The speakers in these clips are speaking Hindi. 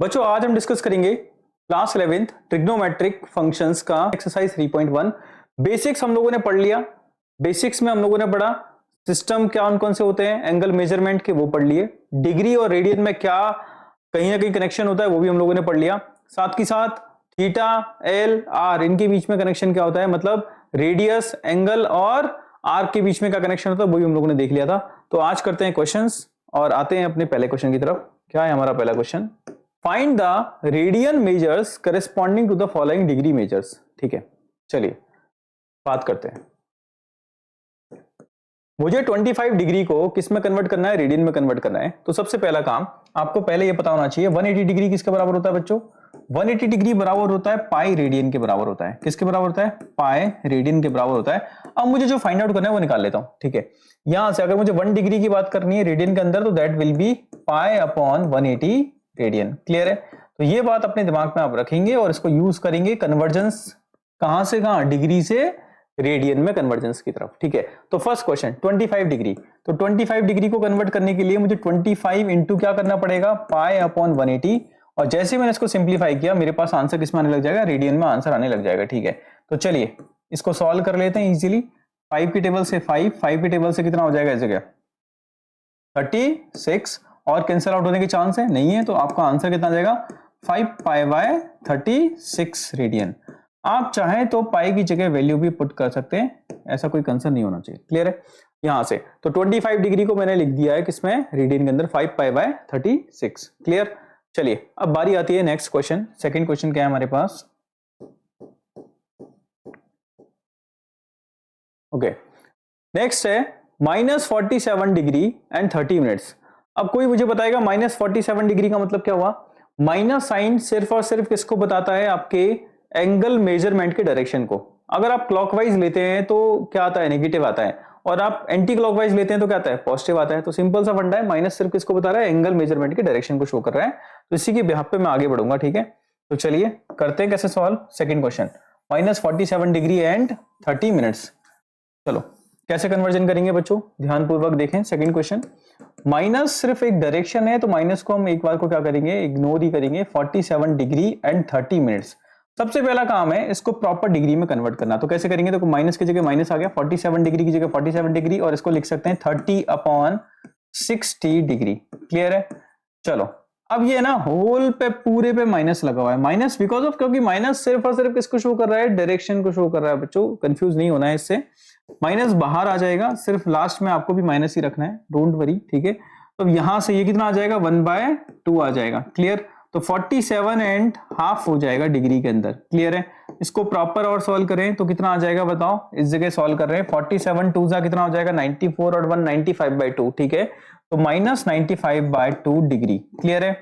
बच्चों आज हम डिस्कस करेंगे क्लास 11th ट्रिग्नोमेट्रिक फंक्शंस का एक्सरसाइज 3.1। बेसिक्स हम लोगों ने पढ़ लिया। बेसिक्स में हम लोगों ने पढ़ा सिस्टम क्या कौन से होते हैं, एंगल मेजरमेंट के वो पढ़ लिए, डिग्री और रेडियन में क्या कहीं ना कहीं कनेक्शन होता है वो भी हम लोगों ने पढ़ लिया। साथ ही साथ थीटा एल आर इनके बीच में कनेक्शन क्या होता है, मतलब रेडियस एंगल और आर के बीच में क्या कनेक्शन होता है वो भी हम लोगों ने देख लिया था। तो आज करते हैं क्वेश्चंस और आते हैं अपने पहले क्वेश्चन की तरफ। क्या है हमारा पहला question, find the radian measures corresponding to the following degree measures. ठीक है, चलिए बात करते हैं। मुझे 25 डिग्री को किस में कन्वर्ट करना है, रेडियन में कन्वर्ट करना है। तो सबसे पहला काम आपको पहले ये पता होना चाहिए 180 डिग्री किसके बराबर होता है बच्चों, 180 डिग्री बराबर होता है पाई रेडियन के बराबर होता है। किसके बराबर होता है, पाई रेडियन के बराबर होता है। अब मुझे जो फाइंड आउट करना है वो निकाल लेता हूं। ठीक है, यहां से अगर मुझे 1 डिग्री की बात करनी है रेडियन के अंदर तो that will B pi upon 180 radian. Clear है, तो ये बात अपने दिमाग में आप रखेंगे और इसको यूज करेंगे कन्वर्जेंस कहां से कहां, डिग्री से रेडियन में कन्वर्जेंस की तरफ। ठीक है, तो फर्स्ट क्वेश्चन 25 डिग्री, तो 25 डिग्री को कन्वर्ट करने के लिए मुझे 25 इंटू क्या करना पड़ेगा, पाई अपॉन 180। और जैसे मैंने इसको सिंप्लीफाई किया मेरे पास आंसर किसमें आने लग जाएगा, रेडियन में आंसर आने लग जाएगा। ठीक है, तो चलिए इसको सॉल्व कर लेते हैं इजीली। 5 की टेबल से 5 की टेबल से कितना हो जाएगा इस जगह 36, और कैंसिल आउट होने के चांस है नहीं है, तो आपका आंसर कितना आ जाएगा 5 पाई बाय 36 रेडियन। आप चाहें तो पाई की जगह वैल्यू भी पुट कर सकते हैं, ऐसा कोई कंसर्न नहीं होना चाहिए। क्लियर है, यहां से तो 25 डिग्री को मैंने लिख दिया है किसमें, रेडियन के अंदर 5 पाई बाय 36। क्लियर, चलिए अब बारी आती है नेक्स्ट क्वेश्चन। सेकंड क्वेश्चन क्या है हमारे पास, ओके नेक्स्ट है -47 डिग्री एंड 30 मिनट्स। अब कोई मुझे बताएगा -47 डिग्री का मतलब क्या हुआ। माइनस साइन सिर्फ और सिर्फ किसको बताता है, आपके एंगल मेजरमेंट के डायरेक्शन को। अगर आप क्लॉकवाइज लेते हैं तो क्या आता है, नेगेटिव आता है, और आप एंटी क्लॉकवाइज लेते हैं तो क्या आता है, पॉजिटिव आता है। तो सिंपल सा फंडा है, माइनस सिर्फ किसको बता रहा है, एंगल मेजरमेंट के डायरेक्शन को शो कर रहा है। तो इसी के बिहाफ पे मैं आगे बढ़ूंगा। ठीक है, तो चलिए करते हैं कैसे solve. Second question -47 degree and 30 minutes. चलो कैसे कन्वर्जन करेंगे बच्चों, ध्यानपूर्वक देखें। सेकंड क्वेश्चन, माइनस सिर्फ एक डायरेक्शन है तो माइनस को हम एक बार को क्या करेंगे, इग्नोर ही करेंगे। 47 डिग्री एंड 30 मिनट्स, सबसे पहला काम है इसको प्रॉपर डिग्री में कन्वर्ट करना। तो कैसे करेंगे, तो माइनस की जगह माइनस आ गया, 47 डिग्री की जगह 47 डिग्री, और इसको लिख सकते हैं 30 अपॉन 60 डिग्री। क्लियर है, चलो अब ये ना होल पे पूरे पे माइनस लगा हुआ है, माइनस बिकॉज ऑफ, क्योंकि माइनस सिर्फ और सिर्फ किसको शो कर रहा है, डायरेक्शन को शो कर रहा है। बच्चों कंफ्यूज नहीं होना है इससे, माइनस बाहर आ जाएगा, सिर्फ लास्ट में आपको भी माइनस ही रखना है, डोंट वरी। ठीक है, तो यहां से ये कितना आ जाएगा, 1/2 आ जाएगा। क्लियर, तो 47 एंड हाफ हो जाएगा डिग्री के अंदर। क्लियर है, इसको प्रॉपर और सॉल्व करें तो कितना आ जाएगा बताओ, इस जगह सॉल्व कर रहे हैं 47 2 जा कितना हो जाएगा 94 और 1 95/2। ठीक है, तो -95/2 डिग्री। क्लियर है,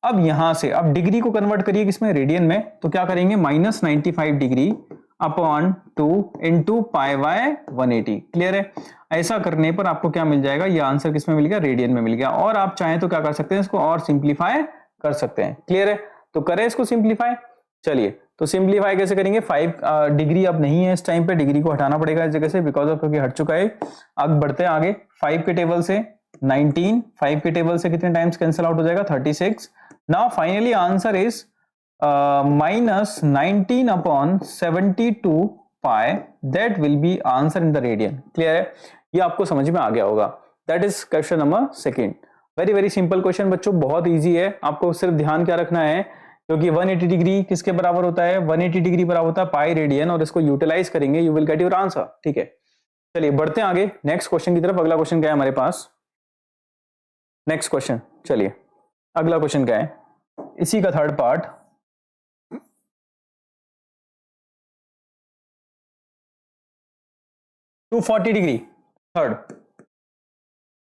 अब यहां से अब डिग्री को कन्वर्ट करिए किसमें, रेडियन में। तो क्या करेंगे, -95 degree upon 2 into pi by 180। Clear है, ऐसा करने पर आपको क्या मिल जाएगा, ये आंसर किसमें मिल गया, रेडियन में मिल गया। और आप चाहें तो क्या कर सकते हैं, इसको और सिंप्लीफाई कर सकते हैं। क्लियर है, तो करें इसको सिंप्लीफाई। चलिए तो सिंप्लीफाई कैसे करेंगे, 5 डिग्री अब नहीं है इस टाइम पे, डिग्री को हटाना पड़ेगा इस जगह से बिकॉज ऑफ, क्योंकि हट चुका है। अब बढ़ते हैं आगे, 5 के टेबल से 19, 5 के टेबल से कितने टाइम्स कैंसिल आउट हो जाएगा 36। Now finally answer is -19 upon 72 pi, that will B answer in the radian. Clear है, ये आपको समझ में आ गया होगा। That is question number second. Very very simple question बच्चों, बहुत इजी है। आपको सिर्फ ध्यान क्या रखना है, क्योंकि 180 डिग्री किसके बराबर होता है, 180 डिग्री बराबर होता है पाई रेडियन, और इसको यूटिलाइज करेंगे, you will get your answer. ठीक है, चलिए बढ़ते हैं आगे नेक्स्ट क्वेश्चन की तरफ। अगला क्वेश्चन क्या है हमारे पास, नेक्स्ट क्वेश्चन, चलिए अगला क्वेश्चन क्या है, इसी का third part. $240 degree, third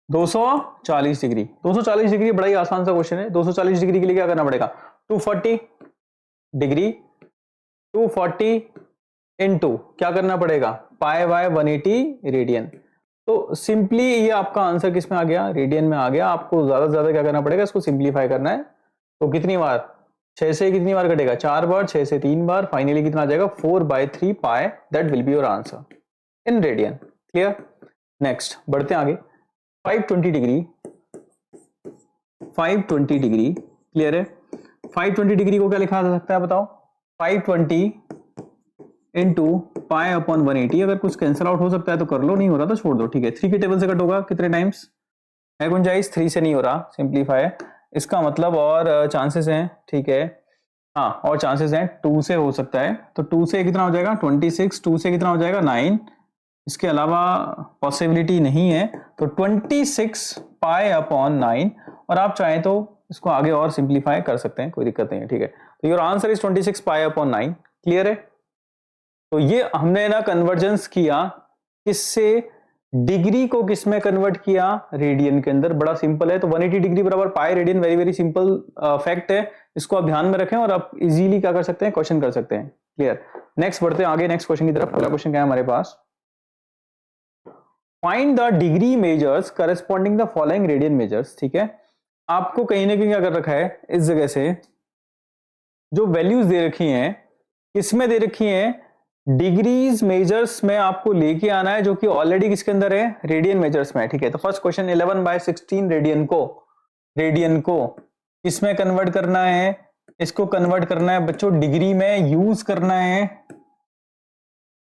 240 degree. 240 degree बड़ा ही आसान सा क्वेश्चन है। 240 डिग्री के लिए क्या करना पड़ेगा, 240 डिग्री 240 इंटू क्या करना पड़ेगा, पाई बाय 180 रेडियन। तो सिंपली ये आपका आंसर किस में आ गया, रेडियन में आ गया। आपको ज्यादा से ज्यादा क्या करना पड़ेगा, इसको सिंप्लीफाई करना है। तो कितनी बार, 6 से कितनी बार कटेगा, 4 बार, 6 से 3 बार, फाइनली कितना आ जाएगा 4/3 pi, that will be your answer in radian. Clear, next बढ़ते हैं आगे। 520 डिग्री, 520 डिग्री, क्लियर है। 520 डिग्री को क्या लिखा जा सकता है बताओ? 520 इंटू पाई अपॉन 180। अगर कुछ कैंसिल आउट हो सकता है तो कर लो, नहीं हो रहा तो छोड़ दो, ठीक है। 3 के टेबल से कट होगा कितने टाइम्स? है गुंजाइश? 3 से नहीं हो रहा, सिंप्लीफाई। इसका मतलब और चांसेस हैं, ठीक है, हाँ और चांसेस हैं 2 से हो सकता है। तो 2 से कितना हो जाएगा? 26। 2 से कितना हो जाएगा? 9। इसके अलावा पॉसिबिलिटी नहीं है। तो 26 पाई अपॉन 9। और आप चाहें तो इसको आगे और सिंप्लीफाई कर सकते हैं, कोई दिक्कत नहीं है, ठीक है। तो your answer is 26 pi upon 9। Clear है? तो ये हमने ना कन्वर्जेंस किया, किससे? डिग्री को किस में कन्वर्ट किया? रेडियन के अंदर। बड़ा सिंपल है। तो 180 डिग्री बराबर pi radian, very very simple fact है। इसको आप ध्यान में रखें और आप इजीली क्या कर सकते हैं? क्वेश्चन कर सकते हैं। क्लियर? नेक्स्ट बढ़ते हैं आगे, नेक्स्ट क्वेश्चन की तरफ। अगला क्वेश्चन क्या है हमारे पास? Find the degree measures corresponding the following radian measures. ठीक है, आपको कहीं ना कहीं क्या कर रखा है, इस जगह से जो वैल्यूज दे रखी हैं, किसमें दे रखी हैं? डिग्रीज मेजर्स में आपको लेके आना है, जो कि ऑलरेडी किसके अंदर है? रेडियन मेजर्स में। ठीक है, तो फर्स्ट क्वेश्चन 11/16 रेडियन को किसमें कन्वर्ट करना है? इसको कन्वर्ट करना है बच्चों डिग्री में, यूज करना है।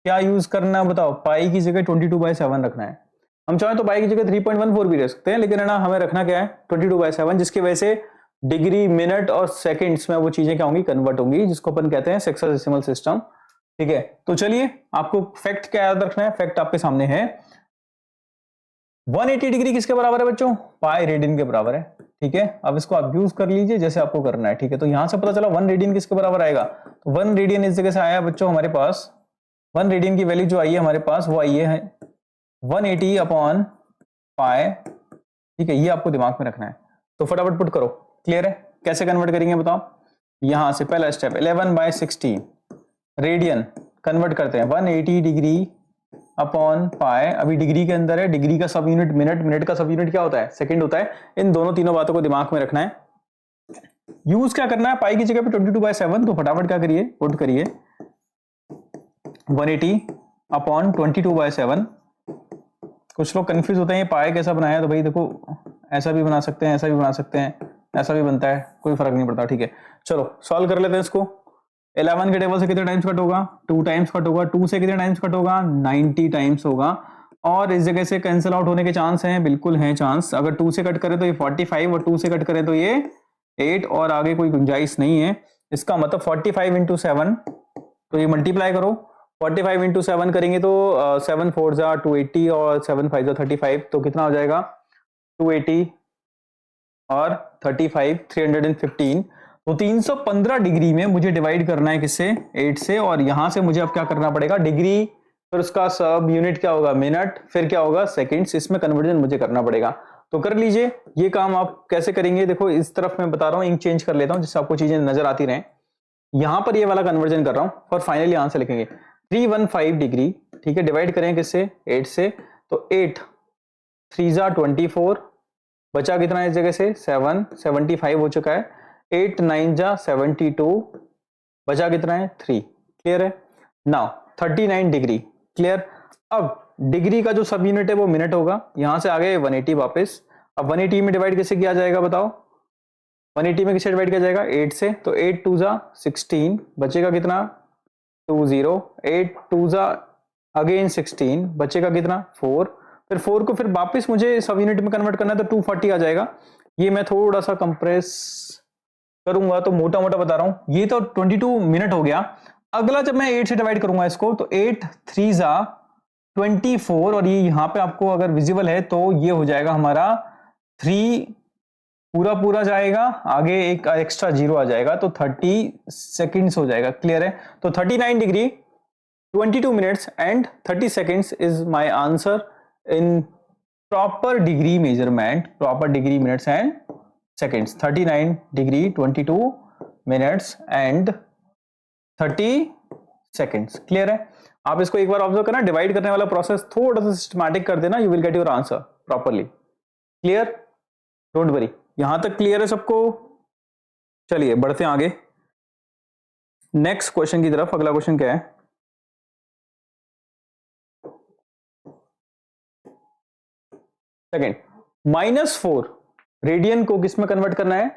क्या यूज करना है बताओ? पाई की जगह 22/7 रखना है। हम चाहें तो पाई की जगह 3.14 भी रख सकते हैं, लेकिन है ना, हमें रखना क्या है? 22/7, जिसकी वजह से डिग्री, मिनट और सेकंड्स में वो चीजें क्या होंगी? कन्वर्ट होंगी, जिसको अपन कहते हैं सेक्साडेसिमल सिस्टम। ठीक है, तो चलिए, आपको फैक्ट क्या याद रखना है? फैक्ट आपके सामने है। 180 डिग्री किसके बराबर है बच्चों? पाई रेडियन के बराबर है। ठीक है, अब इसको आप यूज कर लीजिए जैसे आपको करना है। ठीक है, तो यहां से पता चला 1 रेडियन किसके बराबर आएगा? तो 1 रेडियन इस जगह से आया बच्चों हमारे पास। 1 रेडियन की वैल्यू जो आई है हमारे पास, वो आई है 180 अपॉन पाई। ठीक है, ये आपको दिमाग में रखना है। तो फटाफट पुट करो। क्लियर है? कैसे कन्वर्ट करेंगे बताओ? यहां से पहला स्टेप 11/16 रेडियन कन्वर्ट करते हैं 180 डिग्री अपॉन पाई। अभी डिग्री के अंदर है, डिग्री का सब यूनिट मिनट, मिनट का सब यूनिट क्या होता है? सेकंड होता है। इन दोनों तीनों बातों को दिमाग में रखना है। यूज क्या करना है? पाई की जगह पे 22/7। तो फटाफट क्या करिए? पुट करिए 180 अपॉन 22/7। कुछ लोग कंफ्यूज होते हैं ये पाई कैसा बनाया, तो भाई देखो, ऐसा भी बना सकते हैं, ऐसा भी बना सकते हैं, ऐसा भी बनता है, कोई फर्क नहीं पड़ता। ठीक है, चलो सॉल्व कर लेते हैं इसको। 11 के टेबल से कितने टाइम्स कट होगा? 2 टाइम्स कट होगा। 2 से कितने टाइम्स कट होगा? 90 टाइम्स होगा। और इस जगह से कैंसिल आउट होने के चांस हैं, बिल्कुल हैं चांस। अगर 2 से कट करें तो ये 45 और 2 से कट करें तो ये 8 और आगे कोई गुंजाइश नहीं है। इसका मतलब 45 इंटू 7, तो ये मल्टीप्लाई करो। 45 इंटू 7 करेंगे तो 7 4 जा 280 और 7 5 जा 35। तो कितना हो जाएगा? 280 और 35 315। तो 315 डिग्री में मुझे डिवाइड करना है किससे? 8 से। और यहां से मुझे अब क्या करना पड़ेगा? डिग्री, फिर उसका सब यूनिट क्या होगा? मिनट, फिर क्या होगा? सेकंड्स। इसमें कन्वर्जन मुझे करना पड़ेगा। तो कर लीजिए। ये काम आप कैसे करेंगे? देखो, इस तरफ मैं बता रहा हूं, इंक चेंज कर लेता हूं जिससे आपको चीजें नजर आती रहें। यहां पर ये वाला कन्वर्जन कर रहा हूं और फाइनली आंसर लिखेंगे 315 डिग्री। ठीक है, डिवाइड करें किससे? 8 से। तो 8 3 जा 24, बचा कितना है इस जगह से? 7, 75 हो चुका है। 8 9 जा 72, बचा कितना है? 3। क्लियर है? Now 39 degree. क्लियर? अब डिग्री का जो सब यूनिट है वो मिनट होगा। यहां से आ गए 180 वापस। अब 180 में डिवाइड कैसे किया जाएगा बताओ? 180 में किससे डिवाइड किया जाएगा? 8 से। तो 8 2 जा 16, बचेगा कितना? 20। 8 2 जा अगेन 16, बचेगा कितना? 4। फिर 4 को फिर वापस मुझे सब यूनिट में कन्वर्ट करना है, तो 240 आ जाएगा। ये मैं थोड़ा सा कंप्रेस करूंगा, तो मोटा मोटा बता रहा हूं। ये तो 22 मिनट हो गया। अगला जब मैं 8 से डिवाइड करूंगा इसको, तो 8 3 जा 24, और ये यहां पे आपको अगर विजिबल है तो ये हो जाएगा हमारा 3 पूरा पूरा जाएगा, आगे एक एक्स्ट्रा जीरो आ जाएगा, तो 30 सेकंड्स हो जाएगा। क्लियर है? तो 39 degree 22 minutes and 30 seconds is my answer in proper degree measurement, proper degree minutes and seconds. 39 degree 22 minutes and 30 seconds. Clear है? आप इसको एक बार ऑब्जर्व करना, डिवाइड करने वाला प्रोसेस थोड़ा सा सिस्टमैटिक कर देना, you will get your answer properly. Clear? Don't worry. यहां तक क्लियर है सबको? चलिए बढ़ते हैं आगे नेक्स्ट क्वेश्चन की तरफ। अगला क्वेश्चन क्या है? सेकेंड, -4 रेडियन को किस में कन्वर्ट करना है?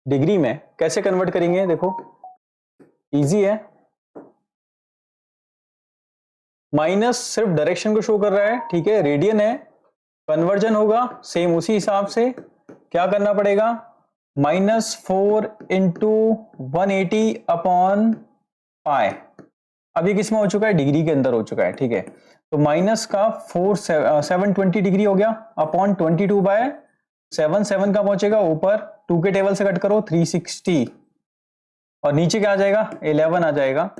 डिग्री में कैसे कन्वर्ट करेंगे, देखो इजी है, माइनस सिर्फ डायरेक्शन को शो कर रहा है, ठीक है, रेडियन है, कन्वर्जन होगा सेम उसी हिसाब से, क्या करना पड़ेगा, -4 इंटू 180 अपॉन पाई। अब ये किस में हो चुका है, डिग्री के अंदर हो चुका है, ठीक है, तो माइनस का 720 डिग्री हो गया अपॉन 22/7, 7 का पहुंचेगा ऊपर, 2 के टेबल से कट करो 360 और नीचे क्या आ जाएगा 11 आ जाएगा।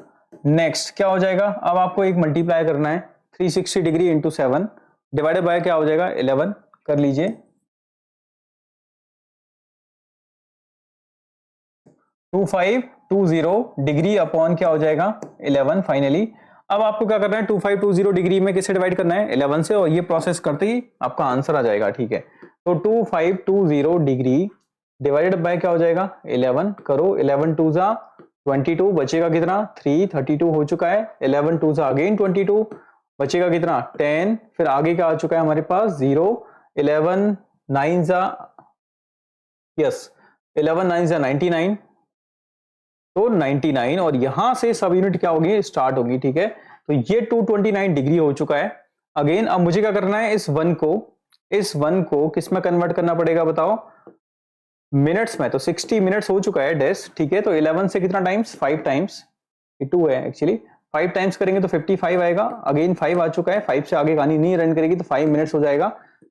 नेक्स्ट क्या हो जाएगा, अब आपको एक मल्टीप्लाई करना है, 360 डिग्री इंटू 7 डिवाइडेड बाय क्या हो जाएगा 11, कर लीजिए, 2520 डिग्री अपॉन क्या हो जाएगा 11 फाइनली। अब आपको क्या करना है 2520 डिग्री में किससे डिवाइड करना है 11 से, और ये प्रोसेस करते ही आपका आंसर आ जाएगा, ठीक है। तो 2520 डिग्री डिवाइडेड बाय क्या हो जाएगा 11, करो 11 2 जा 22, बचेगा कितना 3, 32 हो चुका है, 11 2 जा अगेन 22, बचेगा कितना 10, फिर आगे क्या आ चुका है हमारे पास 0, 11 9 जा यस 11 9 जा 99, तो 99 और यहां से सब यूनिट क्या होगी स्टार्ट होगी, ठीक है। तो ये 229 डिग्री हो चुका है। अगेन अब मुझे क्या करना है, इस वन को किस में कन्वर्ट करना पड़ेगा बताओ, मिनट्स में, तो 60 मिनट्स हो चुका है डेस, ठीक है। तो 11 से कितना टाइम्स 5 टाइम्स, 2 है एक्चुअली, 5 टाइम्स करेंगे तो 55 आएगा, अगेन 5 आ चुका है, 5 से आगे कहानी नहीं रन करेगी तो 5 मिनट्स हो जाएगा,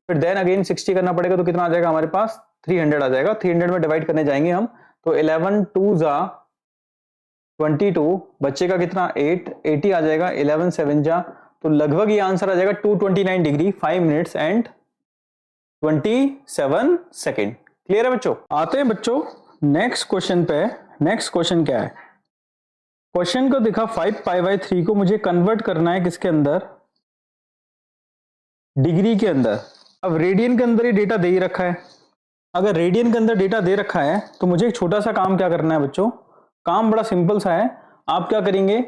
फिर देन अगेन 60 करना पड़ेगा तो कितना आ जाएगा हमारे पास 300 आ जाएगा, 300 में डिवाइड करने जाएंगे हम, तो 11 2 जा 22, बच्चेगा कितना 8, 80 आ जाएगा, 11 7 जा, तो लगभग ये आंसर आ जाएगा 229 degree 5 minutes and 27 second. Clear है बच्चों, आते हैं बच्चों नेक्स्ट क्वेश्चन पे। नेक्स्ट क्वेश्चन क्या है, क्वेश्चन को देखा 5π/3 को मुझे कन्वर्ट करना है किसके अंदर, डिग्री के अंदर। अब रेडियन के अंदर ही डेटा दे ही रखा है, अगर रेडियन के अंदर डेटा दे रखा है तो मुझे एक छोटा सा काम क्या करना है बच्चों, काम बड़ा सिंपल सा है। आप क्या करेंगे,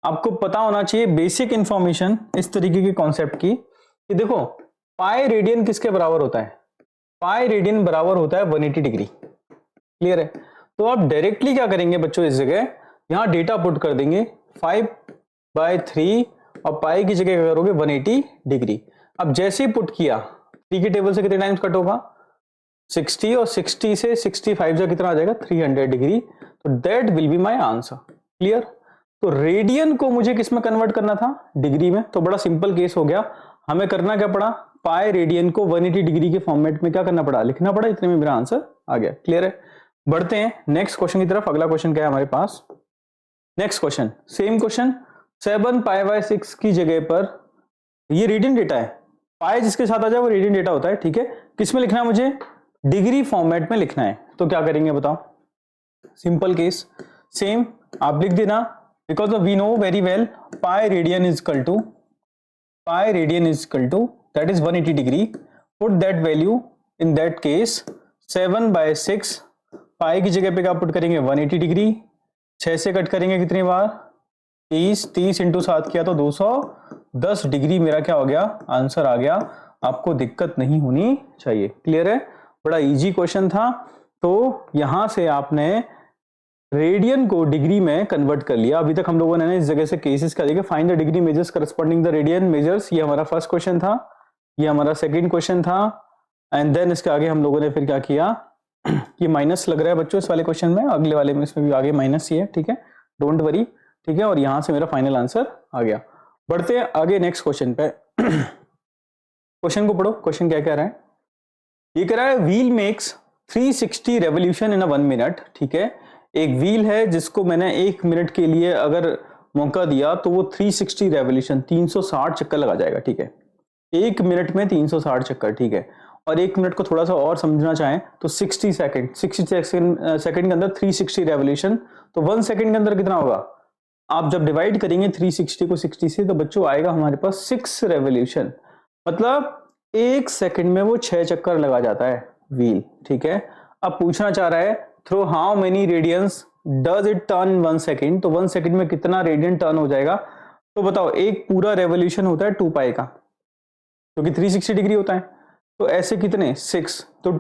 आपको पता होना चाहिए बेसिक इंफॉर्मेशन इस तरीके के कॉन्सेप्ट की कि देखो पाई रेडियन किसके बराबर होता है, पाई रेडियन बराबर होता है 180 डिग्री। क्लियर है, तो आप डायरेक्टली क्या करेंगे बच्चों, इस जगह यहां डेटा पुट कर देंगे 5/3 और पाई की जगह क्या करोगे 180 डिग्री। अब जैसे ही पुट किया 3 के टेबल से कितने टाइम्स कट होगा 60, और 60 से 65 से कितना आ जाएगा 300 डिग्री, तो that will be my answer. Clear, तो रेडियन को मुझे किस में कन्वर्ट करना था, डिग्री में, तो बड़ा सिंपल केस हो गया, हमें करना क्या पड़ा, पाई रेडियन को 180 डिग्री के फॉर्मेट में क्या करना पड़ा, लिखना पड़ा, इतने में मेरा आंसर आ गया। क्लियर है, बढ़ते हैं नेक्स्ट क्वेश्चन की तरफ। अगला क्वेश्चन क्या है हमारे पास, नेक्स्ट क्वेश्चन सेम क्वेश्चन, 7π/6 की जगह पर ये रेडियन डेटा है, पाई जिसके साथ आ जाए वो रेडियन डेटा होता है, ठीक है। किस में लिखना है मुझे, डिग्री फॉर्मेट में लिखना है, तो क्या करेंगे बताओ, सिंपल केस, सेम आप लिख देना, because we know very well pi radian is equal to that is 180 degree, put that value in that case 7/6, pi की जगह पे क्या पुट करेंगे 180 डिग्री, 6 से कट करेंगे कितनी बार 30 इंटू 7 किया तो 210 डिग्री मेरा क्या हो गया आंसर आ गया, आपको दिक्कत नहीं होनी चाहिए। क्लियर है, बड़ा इजी क्वेश्चन था। तो यहां से आपने रेडियन को डिग्री में कन्वर्ट कर लिया। अभी तक हम लोगों ने इस जगह से केसेस का देखा, find the degree measures corresponding the radian measures, ये हमारा फर्स्ट क्वेश्चन था, ये हमारा सेकंड क्वेश्चन था, एंड देन इसके आगे हम लोगों ने फिर क्या किया, ये माइनस लग रहा है बच्चों इस वाले क्वेश्चन में, अगले वाले में इसमें भी आगे माइनस ही है, ठीक है, डोंट वरी, ठीक है, और यहां से मेरा फाइनल आंसर आ गया। बढ़ते हैं आगे नेक्स्ट क्वेश्चन पे। क्वेश्चन को पढ़ो, क्वेश्चन क्या कह रहा है, ये कह रहा है wheel makes 360 revolution in 1 minute, ठीक है, एक व्हील है जिसको मैंने 1 मिनट के लिए अगर मौका दिया तो वो 360 रेवोल्यूशन 360 चक्कर लगा जाएगा, ठीक है, 1 मिनट में 360 चक्कर, ठीक है, और 1 मिनट को थोड़ा सा और समझना चाहें तो 60 सेकंड के अंदर 360 रेवोल्यूशन, तो 1 सेकंड के अंदर कितना होगा, आप जब डिवाइड करेंगे 360 को 60 से तो बच्चों आएगा हमारे पास 6 रेवोल्यूशन, मतलब 1 सेकंड में वो 6 चक्कर लगा जाता है व्हील, ठीक है। अब पूछना चाह रहा है through how many radians does it turn 1 second, तो 1 सेकंड में कितना रेडियन टर्न हो जाएगा, तो बताओ एक पूरा रेवोल्यूशन होता है 2 पाई का, क्योंकि 360 डिग्री होता है, तो ऐसे कितने 6, तो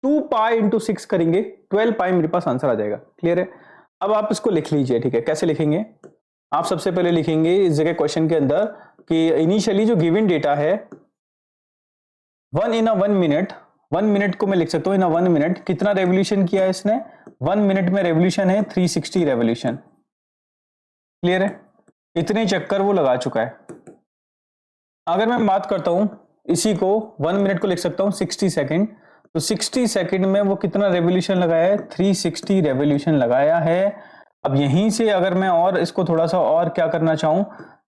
2 पाई इंटू 6 करेंगे 12 पाई, मेरे पास आंसर आ जाएगा। क्लियर है? अब आप इसको लिख लीजिए। ठीक है, कैसे लिखेंगे? आप सबसे पहले लिखेंगे इस जगह क्वेश्चन के अंदर कि इनिशियली जो गिवन डेटा है 1 इन 1 मिनट, 1 मिनट को मैं लिख सकता हूं इन 1 मिनट, कितना रेवोल्यूशन किया है इसने? 1 मिनट में रेवोल्यूशन है 360 रेवोल्यूशन। क्लियर है? इतने चक्कर वो लगा चुका है। अगर मैं बात करता हूं इसी को 1 मिनट को लिख सकता हूं 60 सेकंड, तो 60 सेकंड में वो कितना रेवोल्यूशन लगाया है? 360 रेवोल्यूशन लगाया है। अब यहीं से अगर मैं और इसको थोड़ा सा और क्या करना चाहूं,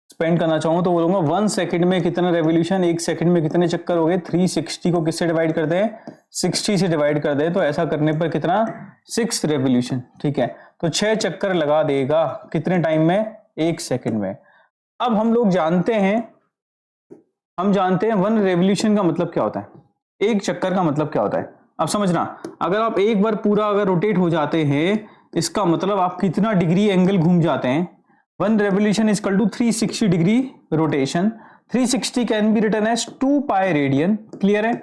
स्पेंड करना चाहूं, तो बोलूंगा 1 सेकंड में कितना रेवोल्यूशन, 1 सेकंड में कितने चक्कर हो गए? 360 को किससे डिवाइड कर दें? 60 से डिवाइड कर दें, तो ऐसा करने पर कितना? 6 रेवोल्यूशन। ठीक है, तो 6 चक्कर लगा देगा कितने टाइम में? 1 सेकंड में। अब हम लोग जानते हैं 1 रेवोल्यूशन का मतलब क्या होता है, 1 चक्कर का मतलब क्या होता है। अब समझना, अगर आप एक बार पूरा अगर रोटेट हो जाते हैं, इसका मतलब आप कितना डिग्री एंगल घूम जाते हैं। 1 revolution is equal to 360 degree rotation. 360 can be written as 2 pi radian. Clear है?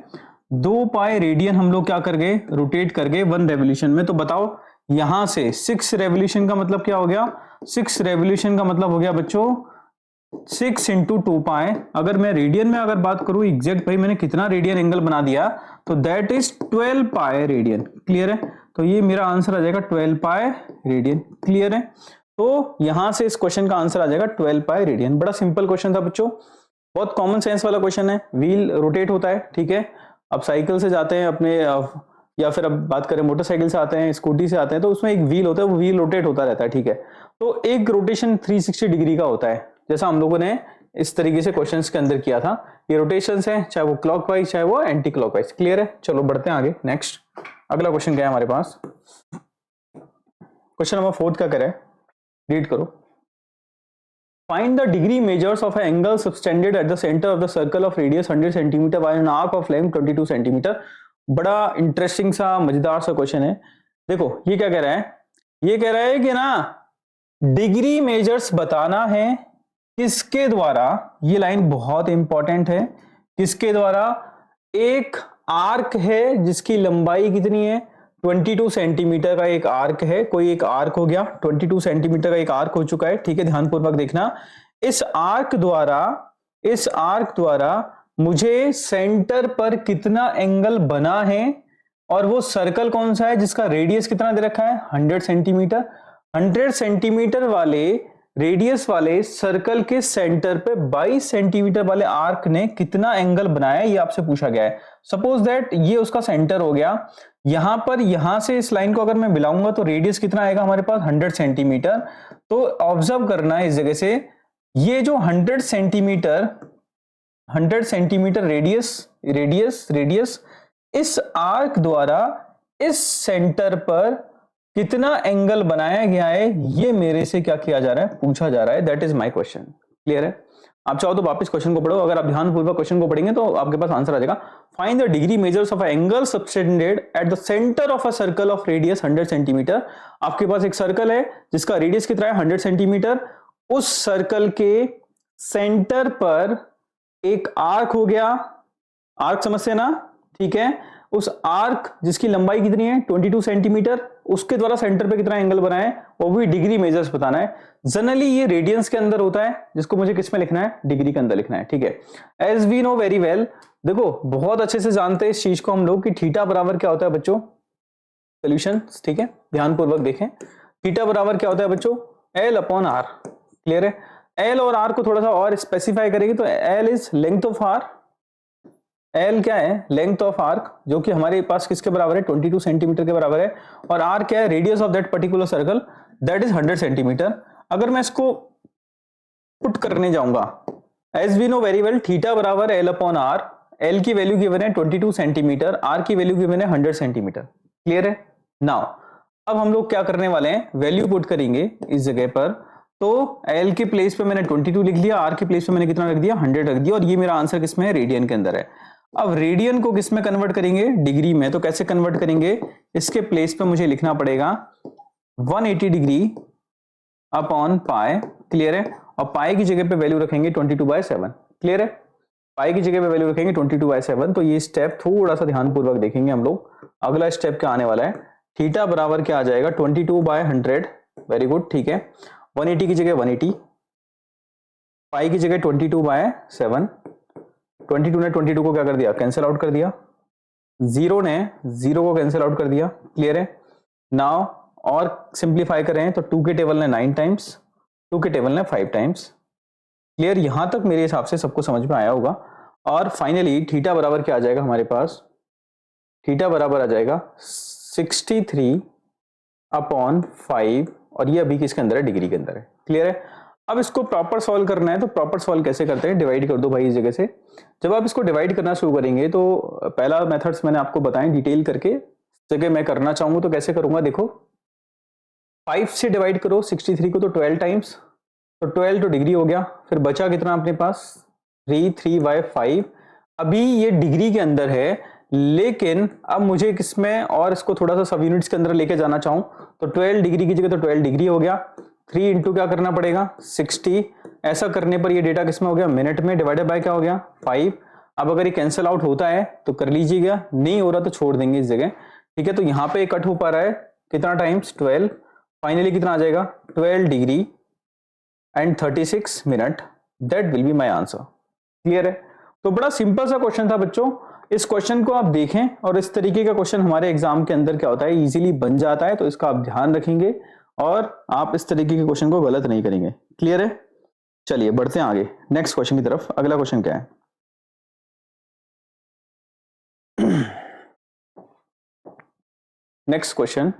2 पाई रेडियन हम लोग क्या कर गए? रोटेट कर गए 1 रेवोल्यूशन में। तो बताओ यहां से 6 रेवोल्यूशन का मतलब क्या हो गया? 6 रेवोल्यूशन का मतलब हो गया बच्चों 6 इंटू 2 पाए। अगर मैं रेडियन में अगर बात करूं एग्जैक्ट, भाई मैंने कितना रेडियन एंगल बना दिया, तो दैट इज 12 पाए रेडियन। क्लियर है? तो ये मेरा आंसर आ जाएगा 12 पाए रेडियन। क्लियर है? तो यहां से इस क्वेश्चन का आंसर आ जाएगा 12 पाए रेडियन। बड़ा सिंपल क्वेश्चन था बच्चों, बहुत कॉमन सेंस वाला क्वेश्चन है। व्हील रोटेट होता है, ठीक है। अब साइकिल से जाते हैं अपने या फिर अब बात करें मोटरसाइकिल से आते हैं, स्कूटी से आते हैं, तो उसमें एक व्हील होता है, वो व्हील रोटेट होता रहता है। ठीक है, तो एक रोटेशन 360 डिग्री का होता है, जैसा हम लोगों ने इस तरीके से क्वेश्चंस के अंदर किया था। ये रोटेशंस हैं, चाहे वो क्लॉकवाइज चाहे वो एंटी क्लॉकवाइज। क्लियर है? चलो बढ़ते हैं आगे। नेक्स्ट अगला क्वेश्चन क्या है हमारे पास? क्वेश्चन नंबर 4 का करें, रीड करो। Find the degree measures of an angle subtended at the center of the circle of radius 100 cm by an arc of length 22 cm। बड़ा इंटरेस्टिंग सा मजेदार सा क्वेश्चन है। देखो ये क्या कह रहा है, ये कह रहा है कि ना डिग्री मेजर्स बताना है किसके द्वारा, ये लाइन बहुत इंपॉर्टेंट है, किसके द्वारा? एक आर्क है जिसकी लंबाई कितनी है? 22 सेंटीमीटर का एक आर्क है, कोई एक आर्क हो गया, 22 सेंटीमीटर का एक आर्क हो चुका है। ठीक है, ध्यानपूर्वक देखना। इस आर्क द्वारा मुझे सेंटर पर कितना एंगल बना है, और वो सर्कल कौन सा है जिसका रेडियस कितना दे रखा है? 100 सेंटीमीटर। 100 सेंटीमीटर वाले रेडियस वाले सर्कल के सेंटर पे 22 सेंटीमीटर वाले आर्क ने कितना एंगल बनाया, ये आपसे पूछा गया है। सपोज दैट ये उसका सेंटर हो गया, यहां पर, यहां से इस लाइन को अगर मैं मिलाऊंगा तो रेडियस कितना आएगा हमारे पास? 100 सेंटीमीटर। तो ऑब्जर्व करना है इस जगह से, ये जो 100 सेंटीमीटर रेडियस इस आर्क द्वारा इस सेंटर पर कितना एंगल बनाया गया है, ये मेरे से क्या किया जा रहा है? पूछा जा रहा है। That is my question. Clear है? आप चाहो तो वापस क्वेश्चन को पढ़ो, अगर आप ध्यानपूर्वक क्वेश्चन को पढ़ेंगे तो आपके पास आंसर आ जाएगा। Find the degree measures of angle subtended at the centre of a circle of radius 100 centimetre. आपके पास एक सर्कल है जिसका रेडियस कितना है? 100 सेंटीमीटर। उस सर्कल के सेंटर पर एक आर्क हो गया, आर्क समझते हैं ना? ठीक है, उस आर्क जिसकी लंबाई कितनी है? 22 सेंटीमीटर, उसके द्वारा सेंटर पे कितना एंगल बना है, वो भी डिग्री मेजर्स बताना है। जनरली ये रेडियंस के अंदर होता है, जिसको मुझे किस में लिखना है? डिग्री के अंदर लिखना है। ठीक है, as we know very well, देखो बहुत अच्छे से जानते हैं इस चीज को हम लोग कि थीटा बराबर क्या होता है बच्चों? सोल्यूशन। ठीक है, ध्यानपूर्वक देखें, थीटा बराबर क्या होता है बच्चों? L upon R. क्लियर है? L और R को थोड़ा सा और स्पेसिफाई करेंगे तो L is length of R. L क्या है? लेंथ ऑफ आर्क, जो कि हमारे पास किसके बराबर है? 22 सेंटीमीटर के बराबर है। और R क्या है? Radius of that particular circle, that is 100 centimetre. अगर मैं इसको पुट करने जाऊंगा, as we know very well, theta बराबर L अपॉन आर। L की वैल्यू गिवन है 22 सेंटीमीटर, R की वैल्यू गिवन है 100 सेंटीमीटर। क्लियर है? नाउ अब हम लोग क्या करने वाले हैं? वैल्यू पुट करेंगे इस जगह पर। तो L के प्लेस पे मैंने 22 लिख लिया, R के प्लेस पे मैंने कितना रख दिया? 100 रख दिया, और ये मेरा आंसर किसमें है? रेडियन के अंदर है। अब रेडियन को किस में कन्वर्ट करेंगे? डिग्री में। तो कैसे कन्वर्ट करेंगे? इसके प्लेस पे मुझे लिखना पड़ेगा 180 डिग्री अपॉन पाई। क्लियर है? और पाई की जगह पे वैल्यू रखेंगे 22/7। क्लियर है? पाई की जगह पे वैल्यू रखेंगे 22/7। तो ये स्टेप थोड़ा सा ध्यानपूर्वक देखेंगे हम लोग। अगला स्टेप क्या आने वाला है, थीटा बराबर क्या आ जाएगा 22/100। वेरी गुड, ठीक है। 180 की जगह 180, पाई की जगह 22/7। 22 ने 22 को क्या कर दिया, कैंसिल आउट कर दिया। जीरो ने जीरो को कैंसिल आउट कर दिया। क्लियर है। नाउ और सिंप्लीफाई करें तो 2 के टेबल ने 9 टाइम्स, 2 के टेबल ने 5 टाइम्स। क्लियर, यहां तक मेरे हिसाब से सबको समझ में आया होगा। और फाइनली थीटा बराबर क्या आ जाएगा हमारे पास, थीटा बराबर आ जाएगा 63/5, और ये अभी किसके अंदर है, डिग्री के अंदर है। क्लियर है। अब इसको प्रॉपर सॉल्व करना है, तो प्रॉपर सॉल्व कैसे करते हैं, डिवाइड कर दो भाई इस जगह से। जब आप इसको डिवाइड करना शुरू करेंगे तो पहला मेथड्स मैंने आपको बताएं डिटेल करके, जगह मैं करना चाहूंगा तो कैसे करूंगा, देखो 5 से डिवाइड करो 63 को तो 12 टाइम्स, तो 12 तो डिग्री हो गया। फिर बचा कितना अपने पास 3/5। अभी ये डिग्री के अंदर है, लेकिन अब मुझे किसमें और इसको थोड़ा सा सब यूनिट्स के अंदर लेके जाना चाहूं तो 12 डिग्री की जगह तो 12 डिग्री हो गया। 3 इंटू क्या करना पड़ेगा 60। ऐसा करने पर ये डेटा किसमें हो गया, मिनट में, डिवाइडेड बाय क्या हो गया 5। अब अगर ये कैंसिल आउट होता है तो कर लीजिएगा, नहीं हो रहा तो छोड़ देंगे इस जगह। ठीक है, तो यहाँ पे कट हो पा रहा है कितना टाइम्स 12। फाइनली कितना आ जाएगा 12 degree and 36 minute. That will be my answer. Clear है। तो बड़ा सिंपल सा क्वेश्चन था बच्चों। इस क्वेश्चन को आप देखें, और इस तरीके का क्वेश्चन हमारे एग्जाम के अंदर क्या होता है, इजीली बन जाता है। तो इसका आप ध्यान रखेंगे और आप इस तरीके के क्वेश्चन को गलत नहीं करेंगे। क्लियर है। चलिए बढ़ते हैं आगे नेक्स्ट क्वेश्चन की तरफ। अगला क्वेश्चन क्या है, next question,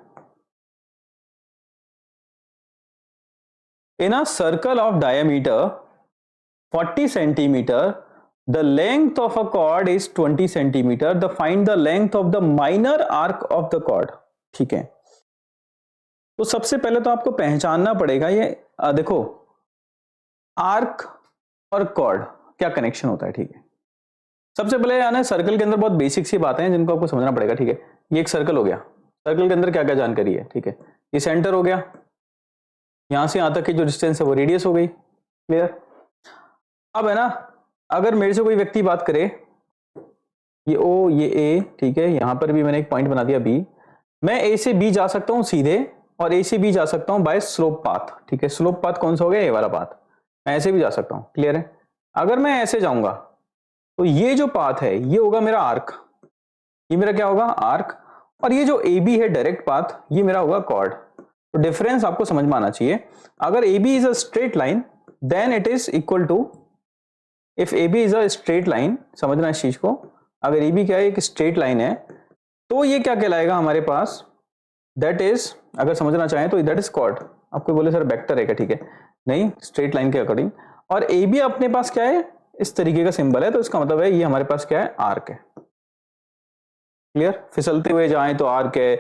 in a circle of diameter 40 centimeter, the length of a chord is 20 centimeter. The find the length of the minor arc of the chord. ठीक है, तो सबसे पहले तो आपको पहचानना पड़ेगा ये देखो आर्क और कॉर्ड क्या कनेक्शन होता है। ठीक है, सबसे पहले यानी सर्कल के अंदर बहुत बेसिक सी बातें हैं जिनको आपको समझना पड़ेगा। ठीक है, ये एक सर्कल हो गया, सर्कल के अंदर क्या क्या जानकारी है। ठीक है, ये सेंटर हो गया, यहां से यहां तक की जो डिस्टेंस है वो रेडियस हो गई। क्लियर। अब है ना, अगर मेरे से कोई व्यक्ति बात करे, ये ओ ये ए, ठीक है, यहां पर भी मैंने एक पॉइंट बना दिया बी। मैं ए से बी जा सकता हूं सीधे, और ए से बी जा सकता हूं बाय स्लोप पाथ। ठीक है, स्लोप पाथ कौन सा हो गया, ये वाला पाथ। मैं ऐसे भी जा सकता हूं। क्लियर है। अगर मैं ऐसे जाऊंगा तो ये जो पाथ है ये होगा मेरा आर्क, ये मेरा क्या होगा आर्क। और ये जो ए बी है डायरेक्ट पाथ, ये मेरा होगा कॉर्ड। तो डिफरेंस आपको समझ में आना चाहिए। अगर A B is a straight line then it is equal to, if A B is a straight line, समझना इस चीज को, अगर ए बी क्या है एक स्ट्रेट लाइन है तो ये क्या कहलाएगा हमारे पास, दैट इज, अगर समझना चाहें तो दैट इज कॉर्ड। आपको बोले सर वेक्टर है क्या, ठीक है, नहीं स्ट्रेट लाइन के अकॉर्डिंग। और ए बी अपने पास क्या है इस तरीके का सिंबल है, तो इसका मतलब है ये हमारे पास क्या है आर्क है। क्लियर। फिसलते हुए जाएं तो आर्क है,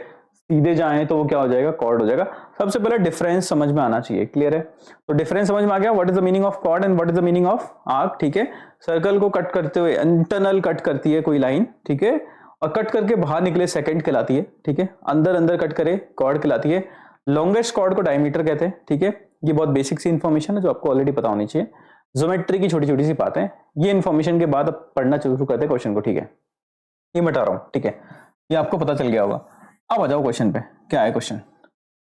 सीधे जाएं तो वो क्या हो जाएगा कॉर्ड हो जाएगा। सबसे पहले डिफरेंस समझ में आना चाहिए। क्लियर है। तो डिफरेंस समझ में आ गया, what is the meaning of chord and what is the meaning of arc. ठीक है, सर्कल को कट करते हुए इंटरनल कट करती है कोई लाइन, ठीक है, और कट करके बाहर निकले सेकंड कहलाती है। ठीक है, अंदर अंदर कट करे कॉर्ड कहलाती है। लॉन्गेस्ट कॉर्ड को डायमीटर कहते हैं। ठीक है, ये बहुत बेसिक सी इंफॉर्मेशन है जो आपको ऑलरेडी पता होनी चाहिए। ज्योमेट्री की छोटी छोटी सी बातें, ये इंफॉर्मेशन के बाद अब पढ़ना शुरू करते हैं क्वेश्चन को। ठीक है, ये मैं बता रहा हूं। ठीक है, ये आपको पता चल गया होगा। अब आ जाओ क्वेश्चन पे, क्या है क्वेश्चन।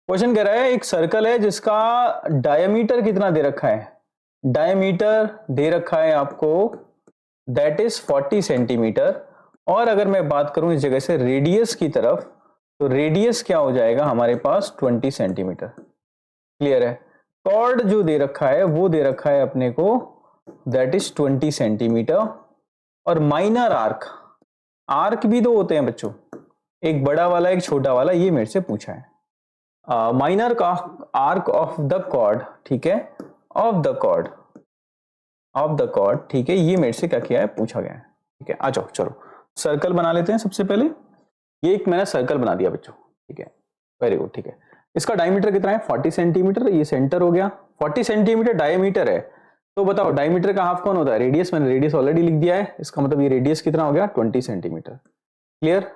क्वेश्चन कह रहा है एक सर्कल है जिसका डायमीटर कितना दे रखा है, डायमीटर दे रखा है आपको दैट इज 40 सेंटीमीटर। और अगर मैं बात करूं इस जगह से रेडियस की तरफ, तो रेडियस क्या हो जाएगा हमारे पास 20 सेंटीमीटर। क्लियर है। कॉर्ड जो दे रखा है वो दे रखा है अपने को दैट इज 20 सेंटीमीटर। और माइनर आर्क, आर्क भी दो होते हैं बच्चों, एक बड़ा वाला एक छोटा वाला, ये मेरे से पूछा है। माइनर का आर्क ऑफ द कॉर्ड, ठीक है, of the chord, of the chord, ठीक है, ये मेरे से क्या किया है पूछा गया है। ठीक है, आ जाओ चलो सर्कल बना लेते हैं। सबसे पहले ये एक मैंने सर्कल बना दिया बच्चों। ठीक है, वेरी गुड। ठीक है, इसका डायमीटर कितना है 40 सेंटीमीटर, ये सेंटर हो गया। 40 सेंटीमीटर डायमीटर है, तो बताओ डायमीटर का हाफ कौन होता है रेडियस। मैंने रेडियस ऑलरेडी लिख दिया है, इसका मतलब ये रेडियस कितना हो गया 20 सेंटीमीटर। क्लियर।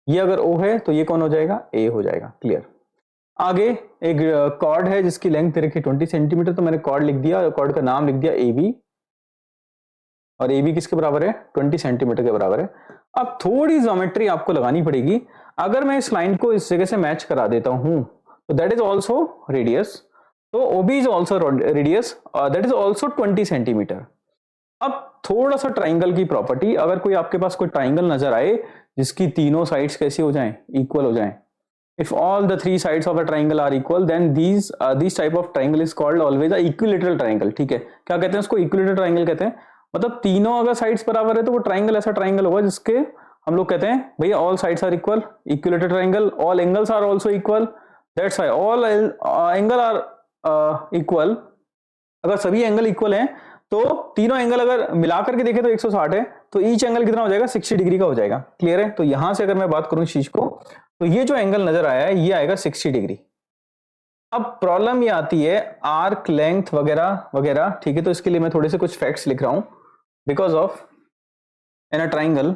ये अगर O है तो ये कौन हो जाएगा A हो जाएगा। क्लियर। आगे एक कॉर्ड है जिसकी लेंथ दे रखी 20 सेंटीमीटर, तो मैंने कॉर्ड लिख दिया, कॉर्ड का नाम लिख दिया AB। और ए बी किसके बराबर है, 20 सेंटीमीटर के बराबर है। अब थोड़ी ज्योमेट्री आपको लगानी पड़ेगी। अगर मैं इस लाइन को इस जगह से मैच करा देता हूं तो दैट इज ऑल्सो रेडियस, तो OB is also radius, that is also 20 centimetre. अब थोड़ा सा ट्राइंगल की प्रॉपर्टी, अगर कोई आपके पास कोई ट्राइंगल नजर आए जिसकी तीनों साइड्स कैसी हो जाएं, इक्वल हो जाएं, if all the three sides of a triangle are equal then these type of triangle is called always a equilateral triangle। ठीक है, क्या कहते हैं उसको, इक्विलेटरल ट्राइंगल कहते हैं। मतलब तीनों अगर साइड्स बराबर है तो वो ट्राइंगल ऐसा ट्राइंगल होगा जिसके हम लोग कहते हैं भैया all sides are equal, equilateral triangle, all angles are also equal, that's why all angle are equal. अगर सभी एंगल इक्वल हैं तो तीनों एंगल अगर मिलाकर के देखें तो 160 है, तो ईच एंगल कितना हो जाएगा, 60 डिग्री का हो जाएगा। क्लियर है, तो यहां से अगर मैं बात करूं इस चीज को, तो ये जो एंगल नजर आया है ये आएगा 60 डिग्री। अब प्रॉब्लम ये आती है आर्क लेंथ वगैरह वगैरह, ठीक है, तो इसके लिए मैं थोड़े से कुछ फैक्ट्स लिख रहा हूं। Because of in a triangle,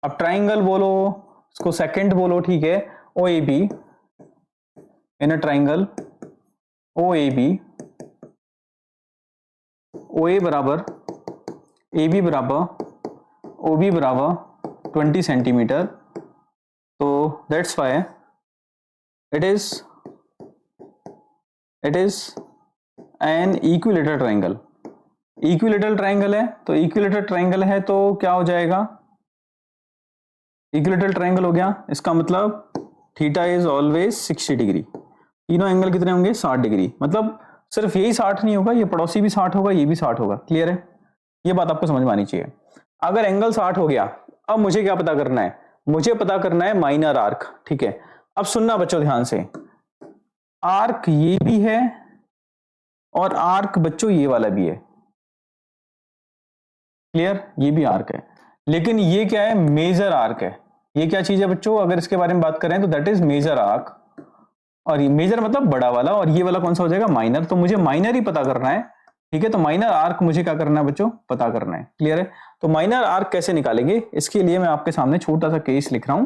अब ट्राइंगल बोलो, इसको सेकंड बोलो, ठीक है, O A B, in a triangle O A B, O A बराबर ए बी बराबर ओ बी बराबर 20 सेंटीमीटर, तो that's why it is an equilateral triangle. Equilateral triangle है तो इक्विलेटरल ट्राइंगल है तो क्या हो जाएगा, इक्विलेटरल ट्राइंगल हो गया, इसका मतलब थीटा इज ऑलवेज 60 डिग्री। तीनों एंगल कितने होंगे, 60 डिग्री। मतलब सिर्फ यही 60 नहीं होगा, ये पड़ोसी भी 60 होगा, ये भी 60 होगा। क्लियर है, ये बात आपको समझ में आनी चाहिए। अगर एंगल 60 हो गया, अब मुझे क्या पता करना है, मुझे पता करना है माइनर आर्क। ठीक है, अब सुनना बच्चों ध्यान से, आर्क ये भी है और आर्क बच्चों ये वाला भी है। क्लियर, ये भी आर्क है, लेकिन ये क्या है, मेजर आर्क है। ये क्या चीज है बच्चों, अगर इसके बारे में बात करें तो दैट इज मेजर आर्क, और ये मेजर मतलब बड़ा वाला, और ये वाला कौन सा हो जाएगा, माइनर। तो मुझे माइनर ही पता करना है। ठीक है, तो माइनर आर्क मुझे क्या करना है बच्चों, पता करना है। क्लियर है, तो माइनर आर्क कैसे निकालेंगे, इसके लिए मैं आपके सामने छोटा सा केस लिख रहा हूं।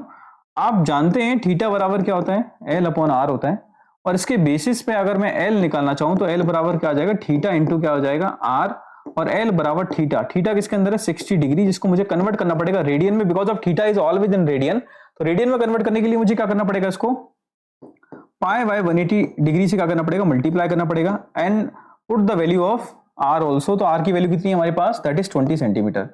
आप जानते हैं थीटा बराबर क्या होता है, एल अपॉन आर होता है, और इसके बेसिस पे अगर मैं एल निकालना चाहूं तो एल बराबर क्या आ जाएगा, थीटा इंटू क्या हो जाएगा, आर, और एल बराबर थीटा। थीटा किसके अंदर है, 60 डिग्री, जिसको मुझे कन्वर्ट करना पड़ेगा रेडियन में, because of theta is always in radian. तो रेडियन में कन्वर्ट करने के लिए मुझे क्या करना पड़ेगा, इसको पाई बाय 180 डिग्री से क्या करना पड़ेगा, मल्टीप्लाई करना पड़ेगा, and put the value of R also. तो आर की वैल्यू कितनी है हमारे पास, दैट इज 20 सेंटीमीटर।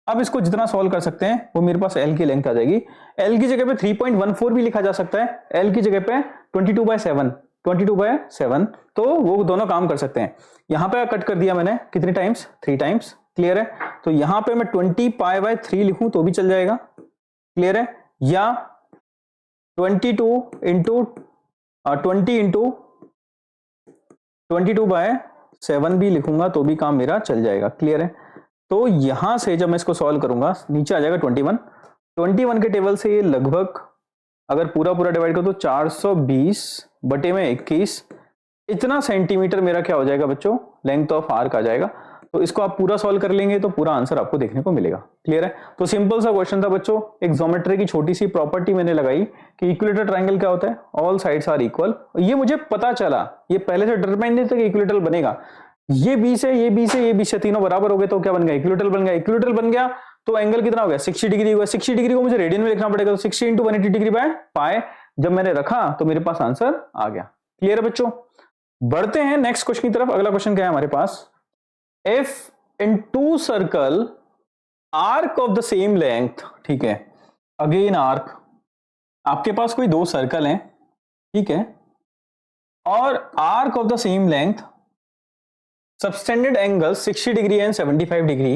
अब इसको जितना सॉल्व कर सकते हैं वो मेरे पास एल की लेंथ आ जाएगी। एल की जगह पे 3.14 भी लिखा जा सकता है, एल की जगह पे 22/7, तो वो दोनों काम कर सकते हैं। यहां पे कट कर दिया मैंने, कितने टाइम्स, 3 टाइम्स। क्लियर है, तो यहां पे मैं 20π/3 लिखूं तो भी चल जाएगा। क्लियर है, या 22 इंटू 20 इंटू 22/7 भी लिखूंगा तो भी काम मेरा चल जाएगा। क्लियर है, तो यहां से जब मैं इसको सॉल्व करूंगा नीचे आ जाएगा 21 के टेबल से ये लगभग अगर पूरा पूरा डिवाइड करो तो 420/21 इतना सेंटीमीटर मेरा क्या हो जाएगा बच्चों, लेंथ ऑफ आर्क आ जाएगा। तो इसको आप पूरा सॉल्व कर लेंगे तो पूरा आंसर आपको देखने को मिलेगा। क्लियर है, तो सिंपल सा क्वेश्चन था बच्चों, एक ज्योमेट्री की छोटी सी प्रॉपर्टी मैंने लगाई कि इक्विलेटरल ट्रायंगल क्या होता है, ऑल साइड्स आर इक्वल। ये मुझे पता चला, ये पहले से डिटरमाइन नहीं था कि इक्विलेटरल बनेगा। ये बी से ये बी से ये बी से तीनों बराबर हो गए तो क्या बन गया, इक्विलेटरल बन गया। इक्विलेटरल बन गया तो एंगल कितना हो गया, 60 डिग्री हुआ। 60 डिग्री को मुझे रेडियन में लिखना पड़ेगा, तो 60 इंटू 180 डिग्री बाय पाई जब मैंने रखा तो मेरे पास आंसर आ गया। क्लियर है बच्चों, बढ़ते हैं नेक्स्ट क्वेश्चन की तरफ। अगला क्वेश्चन क्या है हमारे पास, if in two circle arc of the same length, ठीक है, अगेन आर्क, आपके पास कोई दो सर्कल हैं, ठीक है, और arc of the same length, subtended angle 60 degree and 75 degree,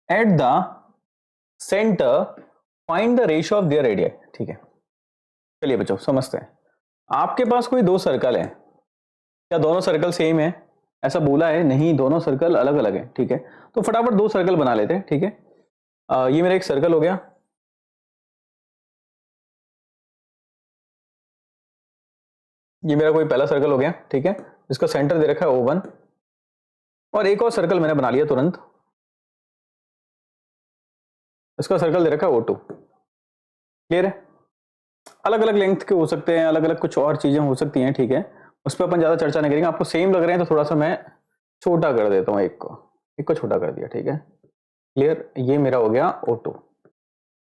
at the centre find the ratio of their radius. ठीक है, चलिए बच्चों समझते हैं। आपके पास कोई दो सर्कल है, क्या दोनों सर्कल सेम है, ऐसा बोला है, नहीं, दोनों सर्कल अलग अलग है। ठीक है, तो फटाफट दो सर्कल बना लेते हैं। ठीक है, ये मेरा एक सर्कल हो गया, ये मेरा कोई पहला सर्कल हो गया, ठीक है, इसका सेंटर दे रखा है O1, और एक और सर्कल मैंने बना लिया तुरंत, इसका सर्कल दे रखा है O2। क्लियर है, अलग अलग लेंथ के हो सकते हैं, अलग अलग कुछ और चीजें हो सकती हैं। ठीक है, उस पर अपन ज्यादा चर्चा नहीं करेंगे। आपको सेम लग रहे हैं तो थोड़ा सा मैं छोटा कर देता हूँ, एक को छोटा कर दिया, ठीक है, क्लियर। ये मेरा हो गया O2।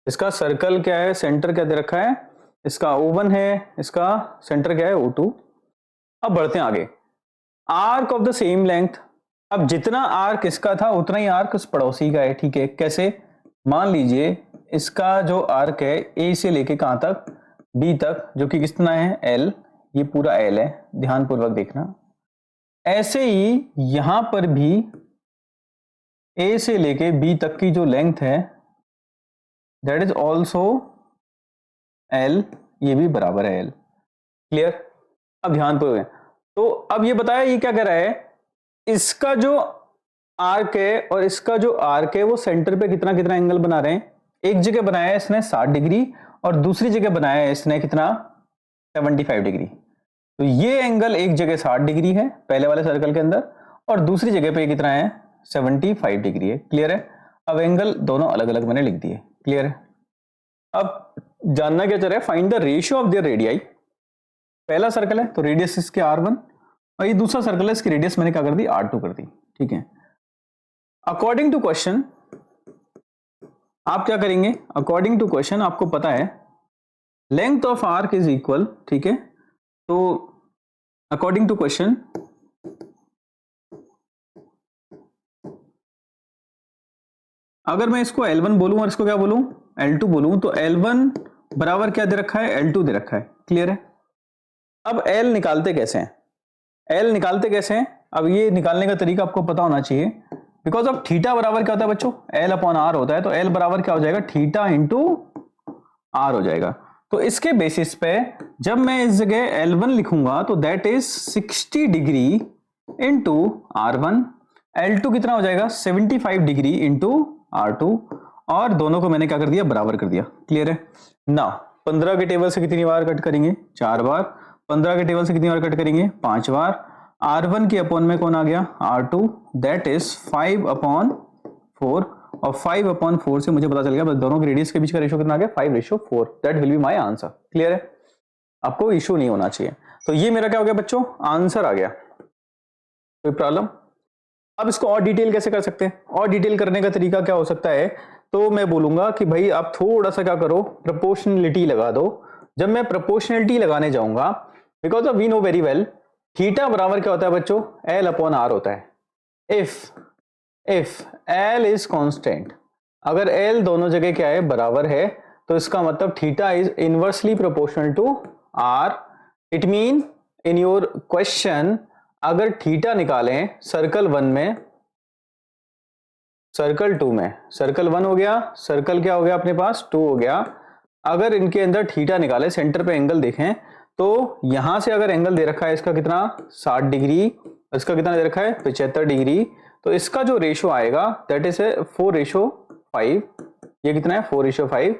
इसका सर्कल क्या है, सेंटर क्या दे रखा है, इसका O1 है, इसका सेंटर क्या है O2। अब बढ़ते हैं आगे, arc of the same length. अब जितना आर्क इसका था उतना ही आर्क उस पड़ोसी का है, ठीक है। कैसे, मान लीजिए इसका जो आर्क है ए से लेके कहां तक, बी तक, जो कि कितना है L, ये पूरा L है, ध्यानपूर्वक देखना। ऐसे ही यहां पर भी ए से लेके बी तक की जो लेंथ है दैट इज ऑल्सो L, ये भी बराबर है L, क्लियर। अब ध्यानपूर्वक, तो अब ये बताया ये क्या कर रहा है, इसका जो आर्क है और इसका जो आर्क है वो सेंटर पे कितना कितना एंगल बना रहे हैं। एक जगह बनाया है इसने 60 डिग्री और दूसरी जगह बनाया है इसने कितना 75 डिग्री। तो ये एंगल एक जगह 60 डिग्री है पहले वाले सर्कल के अंदर और दूसरी जगह पे कितना है 75 डिग्री है, क्लियर है। अब एंगल दोनों अलग अलग मैंने लिख दिए, क्लियर है। अब जानना क्या चाह रहा है, find the ratio of their radii. पहला सर्कल है तो रेडियस इसके R1 और ये दूसरा सर्कल है, इसकी रेडियस मैंने क्या कर दी R2 कर दी, ठीक है। अकॉर्डिंग टू क्वेश्चन आप क्या करेंगे, अकॉर्डिंग टू क्वेश्चन आपको पता है length of arc is equal, ठीक है। तो अकॉर्डिंग टू क्वेश्चन अगर मैं इसको L1 बोलूं और इसको क्या बोलूं L2 बोलूं, तो L1 बराबर क्या दे रखा है L2 दे रखा है, क्लियर है। अब L निकालते कैसे हैं, L निकालते कैसे हैं, अब ये निकालने का तरीका आपको पता होना चाहिए। बिकॉज अब थीटा बराबर क्या होता है बच्चों, L अपॉन R होता है, तो L बराबर क्या हो जाएगा थीटा इंटू R हो जाएगा। तो इसके बेसिस पे जब मैं इस जगह L1 लिखूंगा तो that is 60 degree into R1, L2 कितना हो जाएगा 75 डिग्री इंटू R2 और दोनों को मैंने क्या कर दिया बराबर कर दिया, क्लियर है ना। 15 के टेबल से कितनी बार कट करेंगे 4 बार, 15 के टेबल से कितनी बार कट करेंगे 5 बार। R1 के अपॉन में कौन आ गया R2, दैट इज 5/4 और 5/4 से मुझे पता चल गया बस दोनों के रेडियस के बीच का रेशियो कितना आ गया 5:4। That will be my answer, clear है। आपको इशू नहीं होना चाहिए। तो ये मेरा क्या हो गया बच्चों आंसर आ गया, कोई प्रॉब्लम। अब इसको और डिटेल कैसे कर सकते हैं, और डिटेल करने का तरीका क्या हो सकता है, तो मैं बोलूंगा कि भाई आप थोड़ा सा क्या करो प्रोपोर्शनलिटी लगा दो। जब मैं प्रोपोर्शनलिटी लगाने जाऊंगा because we know very well theta बराबर क्या होता है बच्चों L अपॉन R होता है। इफ L इज कांस्टेंट, अगर L दोनों जगह क्या है बराबर है तो इसका मतलब theta is inversely proportional to R। It mean in your question अगर थीटा निकालें सर्कल 1 में, सर्कल 2 में, सर्कल 1 हो गया, सर्कल क्या हो गया अपने पास 2 हो गया, अगर इनके अंदर थीटा निकाले सेंटर पे एंगल देखें तो यहां से अगर एंगल दे रखा है इसका कितना 60 डिग्री, इसका कितना दे रखा है 75 डिग्री, तो इसका जो रेशियो आएगा दैट इज 4:5। ये कितना है 4:5।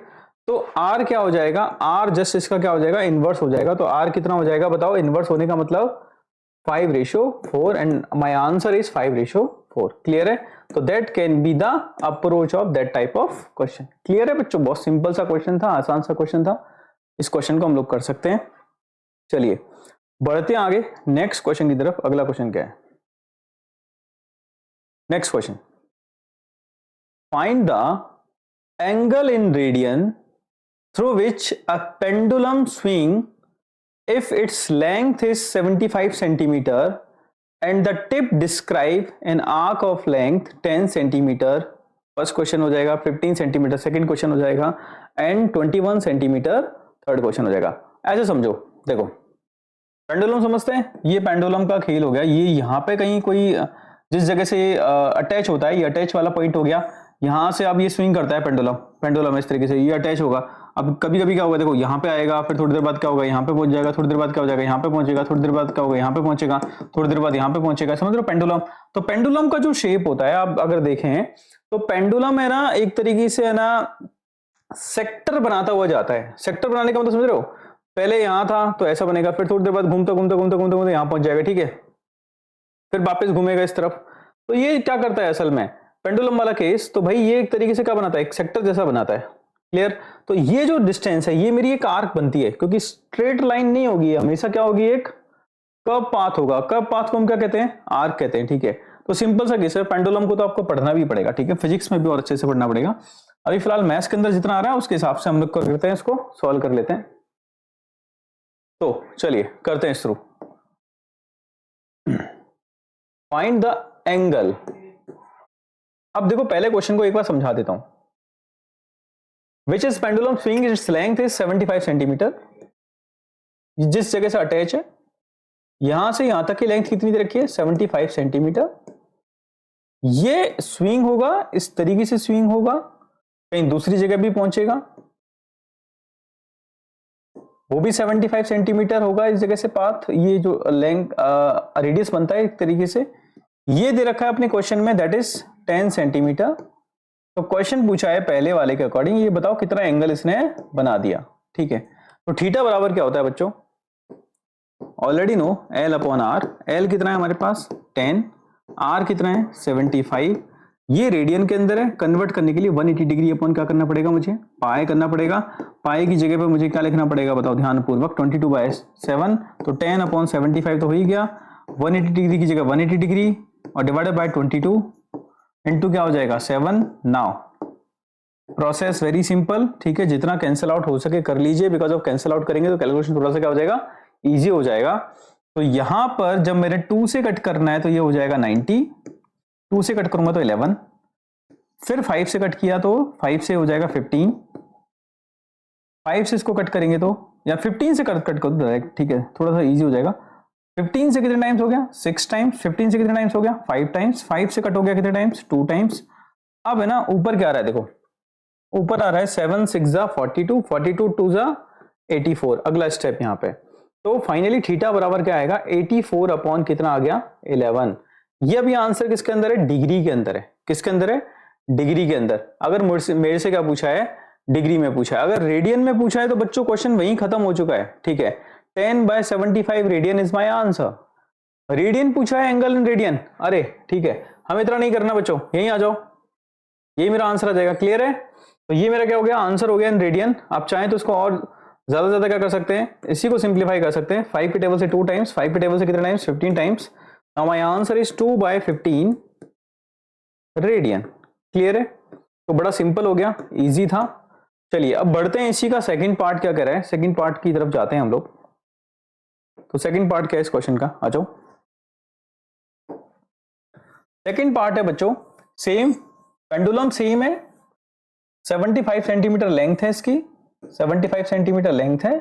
तो R क्या हो जाएगा, R जस्ट इसका क्या हो जाएगा इनवर्स हो जाएगा। तो R कितना हो जाएगा बताओ, इनवर्स होने का मतलब 5:4 and my answer is 5:4, clear है। तो that can be the approach of that type of question, clear है बच्चों। बहुत सिंपल सा क्वेश्चन था, आसान सा क्वेश्चन था, इस क्वेश्चन को हम लोग कर सकते हैं। चलिए बढ़ते हैं आगे नेक्स्ट क्वेश्चन की तरफ। अगला क्वेश्चन क्या है, next question, find the angle in radian through which a pendulum swing if its length is 75 centimeter and the tip describe an arc of length 10 centimeter। First question हो जाएगा 15 सेंटीमीटर, सेकंड क्वेश्चन हो जाएगा एंड 21 सेंटीमीटर थर्ड क्वेश्चन हो जाएगा। ऐसे समझो, देखो पेंडुलम समझते हैं, ये पेंडुलम का खेल हो गया। ये यहाँ पे कहीं कोई जिस जगह से अटैच होता है, ये अटैच वाला पॉइंट हो गया, यहां से अब ये स्विंग करता है पेंडुलम इस तरीके से, ये अटैच होगा। अब कभी कभी क्या होगा, देखो यहाँ पे आएगा, फिर थोड़ी देर बाद क्या होगा यहाँ पे पहुंच जाएगा, थोड़ी देर बाद क्या हो जाएगा यहाँ पे पहुंचेगा, थोड़ी देर बाद क्या होगा यहाँ पे पहुंचेगा, थोड़ी देर बाद यहाँ पे पहुंचेगा, समझ लो पेंडुलम। तो पेंडुलम का जो शेप होता है आप अगर देखें तो पेंडुलम है ना एक तरीके से है ना सेक्टर बनाता हुआ जाता है। सेक्टर बनाने का मतलब समझ रहे हो, पहले यहाँ था तो ऐसा बनेगा, फिर थोड़ी देर बाद घूमते घूमते घूमते घूमते घूमते यहाँ पहुंच जाएगा, ठीक है, फिर वापस घूमेगा इस तरफ। तो ये क्या करता है असल में पेंडुलम वाला केस, तो भाई ये एक तरीके से क्या बनाता है, एक सेक्टर जैसा बनाता है, क्लियर। तो ये जो डिस्टेंस है ये मेरी एक आर्क बनती है, क्योंकि स्ट्रेट लाइन नहीं होगी, हमेशा क्या होगी एक कर्व पाथ होगा, कर्व पाथ को हम क्या कहते हैं, आर्क कहते हैं, ठीक है। तो सिंपल सा केस है, पेंडुलम को तो आपको पढ़ना भी पड़ेगा, ठीक है, फिजिक्स में भी और अच्छे से पढ़ना पड़ेगा। अभी फिलहाल मैथ्स के अंदर जितना आ रहा है उसके हिसाब से हम लोग करते हैं, इसको सॉल्व कर लेते हैं। तो चलिए करते हैं शुरू। Find the angle. अब देखो पहले क्वेश्चन को एक बार समझा देता हूं। Which is pendulum swing its length is 75 centimetre. जिस जगह से अटैच है यहां से यहां तक की लेंथ कितनी दे रखी है, 75 सेंटीमीटर। ये स्विंग होगा, इस तरीके से स्विंग होगा, कहीं दूसरी जगह भी पहुंचेगा, वो भी 75 सेंटीमीटर होगा इस जगह से पाथ। ये जो लेंथ रेडियस बनता है एक तरीके से, ये दे रखा है अपने क्वेश्चन में, दैट इज 10 सेंटीमीटर। तो क्वेश्चन पूछा है पहले वाले के अकॉर्डिंग, ये बताओ कितना एंगल इसने बना दिया, ठीक है। तो थीटा बराबर क्या होता है बच्चों, already know L upon R. L कितना है हमारे पास 10, R कितना है 75। ये रेडियन के अंदर है, कन्वर्ट करने के लिए 180 डिग्री अपॉन क्या करना पड़ेगा, मुझे पाई करना पड़ेगा। पाई की जगह पे मुझे क्या लिखना पड़ेगा बताओ ध्यान पूर्वक, 22/7। तो 10 अपॉन 75 तो हो ही गया, 180 डिग्री की जगह 180 डिग्री और डिवाइडेड बाय 22 इंटू क्या हो जाएगा 7। नाउ प्रोसेस वेरी सिंपल, ठीक है, जितना कैंसिल आउट हो सके कर लीजिए, बिकॉज ऑफ कैंसिल आउट करेंगे तो कैलकुलेशन थोड़ा सा क्या हो जाएगा, इजी हो जाएगा। तो यहां पर जब मेरे 2 से कट करना है तो ये हो जाएगा 90, 2 से कट करूंगा तो 11, फिर 5 से कट किया तो 5 से हो जाएगा 15, 5 से इसको कट करेंगे तो, या 15 से कट करो डायरेक्ट, ठीक है, थोड़ा सा इजी हो जाएगा। 15 से कितने टाइम्स हो गया 6 टाइम्स, 15 से कितने टाइम्स हो गया 5 टाइम्स, 5 से कट हो गया कितने टाइम्स 2 टाइम्स। अब है ना ऊपर क्या आ रहा है, देखो ऊपर आ रहा है 7 6 42, 42 2 84। अगला स्टेप यहाँ पे, तो फाइनली थीटा बराबर क्या आएगा 84 अपॉन कितना आ गया 11। ये अभी आंसर किसके अंदर है, डिग्री के अंदर है। किसके अंदर है, डिग्री के अंदर। अगर मेरे से क्या पूछा है, डिग्री में पूछा है। अगर रेडियन में पूछा है तो बच्चों क्वेश्चन वहीं खत्म हो चुका है, ठीक है। 10/75 radian is my answer. Radian पूछा है, एंगल इन रेडियन, अरे ठीक है, हमें इतना नहीं करना बच्चों, यहीं आ जाओ, यही मेरा आंसर आ जाएगा। क्लियर है, तो ये मेरा क्या हो गया, आंसर हो गया इन रेडियन। आप चाहें तो इसको और ज्यादा ज्यादा क्या कर सकते हैं, इसी को सिंप्लीफाई कर सकते हैं। 5 के टेबल से 2 टाइम्स, 5 के टेबल से कितने times 15 times. Now my answer is 2/15 radian. Clear है, तो बड़ा सिंपल हो गया, इजी था। चलिए अब बढ़ते हैं, इसी का सेकंड पार्ट क्या कह रहा है, सेकंड पार्ट की तरफ जाते हैं हम लोग। तो सेकंड पार्ट क्या है इस क्वेश्चन का, आ जाओ। सेकंड पार्ट है बच्चों, सेम पेंडुलम सेम है, 75 सेंटीमीटर लेंथ है इसकी, 75 सेंटीमीटर लेंथ है।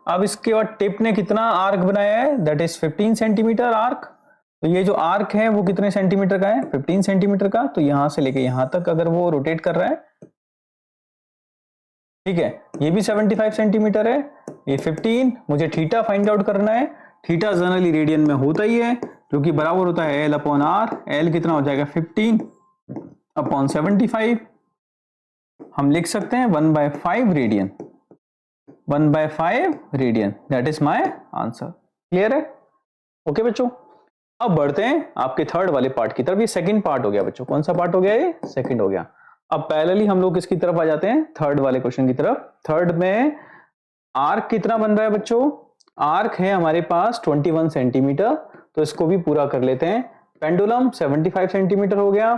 अब इसके बाद टिप ने कितना आर्क बनाया है, दैट इज 15 सेंटीमीटर आर्क। तो ये जो आर्क है वो कितने सेंटीमीटर का है, 15 सेंटीमीटर का। तो यहां से लेके यहां तक अगर वो रोटेट कर रहा है, ठीक है, ये भी 75 सेंटीमीटर है, ये 15। मुझे थीटा फाइंड आउट करना है। थीटा जनरली रेडियन में होता ही है, जो कि बराबर होता है L अपॉन आर। L कितना हो जाएगा 15 अपॉन 75। हम लिख सकते हैं 1/5 radian, 1/5 radian, that is my answer. Clear है, ओके बच्चों। अब बढ़ते हैं आपके थर्ड वाले पार्ट की तरफ। ये सेकंड पार्ट हो गया बच्चों, कौन सा पार्ट हो गया, ये सेकंड हो गया। अब पैरेलली हम लोग किसकी तरफ आ जाते हैं, थर्ड वाले क्वेश्चन की तरफ। थर्ड में आर्क कितना बन रहा है बच्चों, आर्क है हमारे पास 21 सेंटीमीटर। तो इसको भी पूरा कर लेते हैं। पेंडुलम 75 सेंटीमीटर हो गया,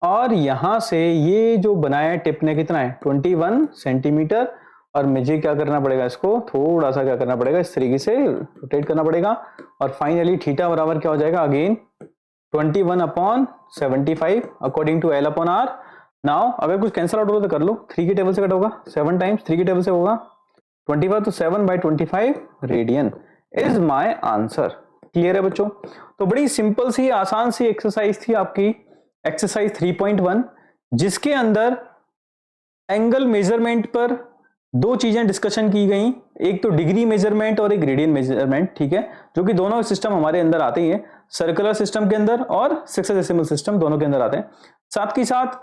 और यहां से ये जो बनाया टिप ने कितना है 21 सेंटीमीटर। और मुझे क्या करना पड़ेगा, इसको थोड़ा सा क्या करना पड़ेगा, इस तरीके से रोटेट करना पड़ेगा। और फाइनली थीटा बराबर क्या हो जाएगा, again 21 upon 75 according to L upon R. Now अगर कुछ कैंसिल आउट होगा तो कर लो, 3 के टेबल से कट होगा, 7 टाइम्स 3 के टेबल से होगा 25, तो 7/25 radian is my answer. Clear है बच्चों। तो बड़ी सिंपल सी आसान सी एक्सरसाइज थी आपकी, एक्सरसाइज 3.1, जिसके अंदर एंगल मेजरमेंट पर दो चीजें डिस्कशन की गई, एक तो डिग्री मेजरमेंट और एक रेडियन मेजरमेंट, ठीक है, जो कि दोनों सिस्टम हमारे अंदर आते ही हैं, सर्कुलर सिस्टम के अंदर और सेक्सेसिमल सिस्टम दोनों के अंदर आते हैं। साथ ही साथ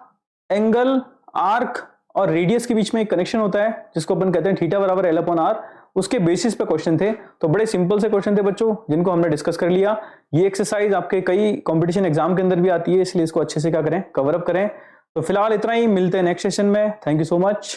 एंगल, आर्क और रेडियस के बीच में एक कनेक्शन होता है जिसको अपन कहते हैं थीटा बराबर L अपॉन आर। उसके बेसिस पे क्वेश्चन थे, तो बड़े सिंपल से क्वेश्चन थे बच्चों, जिनको हमने डिस्कस कर लिया। ये एक्सरसाइज आपके कई कंपटीशन एग्जाम के अंदर भी आती है, इसलिए इसको अच्छे से क्या करें, कवर अप करें। तो फिलहाल इतना ही, मिलते हैं नेक्स्ट सेशन में। Thank you so much.